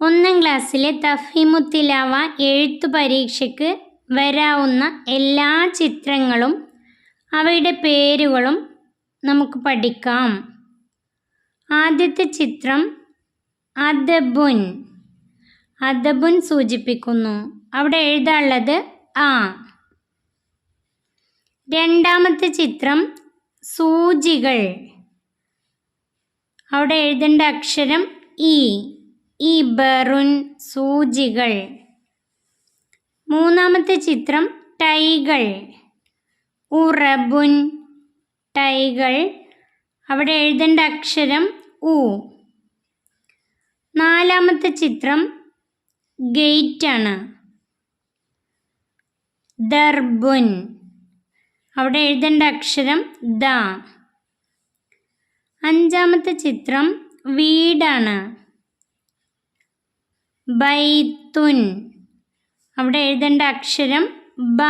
ഒന്നാം ക്ലാസ്സിലെ തഫ്ഹീമുത്തിലാവ എഴുത്തു പരീക്ഷയ്ക്ക് വരാവുന്ന എല്ലാ ചിത്രങ്ങളും അവയുടെ പേരുകളും നമുക്ക് പഠിക്കാം. ആദ്യത്തെ ചിത്രം അദബുൻ. അദബുൻ സൂചിപ്പിക്കുന്നു. അവിടെ എഴുതാനുള്ളത് ആ. രണ്ടാമത്തെ ചിത്രം സൂചികൾ. അവിടെ എഴുതേണ്ട അക്ഷരം ഇ. ഇബറുൻ സൂചികൾ. മൂന്നാമത്തെ ചിത്രം ടൈകൾ. ഉറബുൻ ടൈകൾ. അവിടെ എഴുതേണ്ട അക്ഷരം ഉ. നാലാമത്തെ ചിത്രം ഗേറ്റാണ്. ദർബുൻ. അവിടെ എഴുതേണ്ട അക്ഷരം ദ. അഞ്ചാമത്തെ ചിത്രം വീടാണ്. ബൈത്തുൻ. അവിടെ എഴുതേണ്ട അക്ഷരം ബ.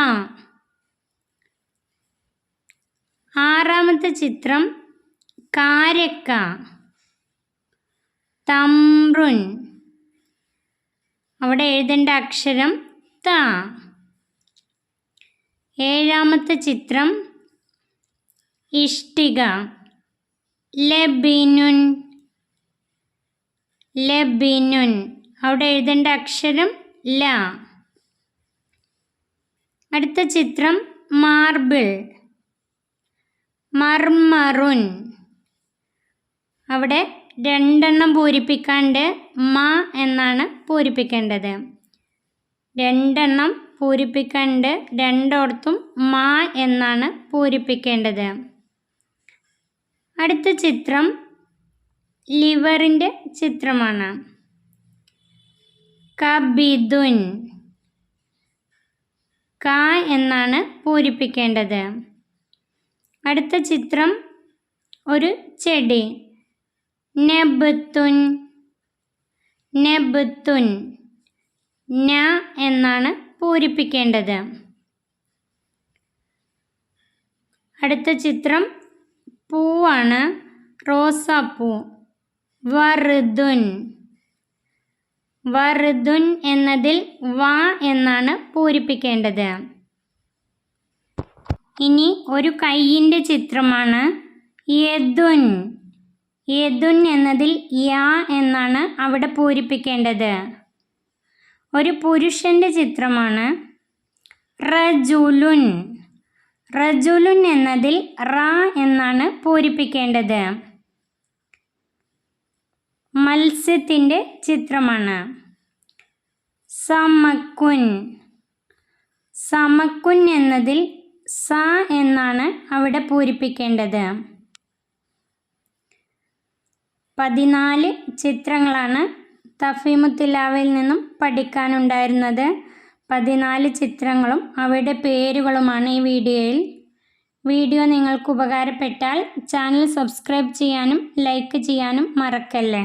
ആറാമത്തെ ചിത്രം കാരക്ക. തമ്രുൻ. അവിടെ എഴുതേണ്ട അക്ഷരം ത. ഏഴാമത്തെ ചിത്രം ഇഷ്ടിക. ലബിനുൻ. ലബിനുൻ. അവിടെ എഴുതേണ്ട അക്ഷരം ല. അടുത്ത ചിത്രം മാർബിൾ. മർമറുൻ. അവിടെ രണ്ടെണ്ണം പൂരിപ്പിക്കാണ്ട് മ എന്നാണ് പൂരിപ്പിക്കേണ്ടത്. രണ്ടെണ്ണം പൂരിപ്പിക്കാണ്ട് രണ്ടോടത്തും മ എന്നാണ് പൂരിപ്പിക്കേണ്ടത്. അടുത്ത ചിത്രം ലിവറിൻ്റെ ചിത്രമാണ്. കബിദുൻ. ക എന്നാണ് പൂരിപ്പിക്കേണ്ടത്. അടുത്ത ചിത്രം ഒരു ചെടി. നബത്തുൻ. നബത്തുൻ. ന എന്നാണ് പൂരിപ്പിക്കേണ്ടത്. അടുത്ത ചിത്രം പൂവാണ്. റോസാപ്പൂ. വറുദുൻ. വറുദുൻ എന്നതിൽ വ എന്നാണ് പൂരിപ്പിക്കേണ്ടത്. ഇനി ഒരു കൈയിൻ്റെ ചിത്രമാണ്. യദുൻ. യദുൻ എന്നതിൽ യ എന്നാണ് അവിടെ പൂരിപ്പിക്കേണ്ടത്. ഒരു പുരുഷൻ്റെ ചിത്രമാണ്. റജുലുൻ. റജുലുൻ എന്നതിൽ റ എന്നാണ് പൂരിപ്പിക്കേണ്ടത്. മത്സ്യത്തിൻ്റെ ചിത്രമാണ്. സമക്കുൻ. സമക്കുൻ എന്നതിൽ സ എന്നാണ് അവിടെ പൂരിപ്പിക്കേണ്ടത്. 14 ചിത്രങ്ങളാണ് തഫ്ഹീമുത്തിലാവയിൽ നിന്നും പഠിക്കാനുണ്ടായിരുന്നത്. 14 ചിത്രങ്ങളും അവയുടെ പേരുകളുമാണ് ഈ വീഡിയോയിൽ. വീഡിയോ നിങ്ങൾക്ക് ഉപകാരപ്പെട്ടാൽ ചാനൽ സബ്സ്ക്രൈബ് ചെയ്യാനും ലൈക്ക് ചെയ്യാനും മറക്കല്ലേ.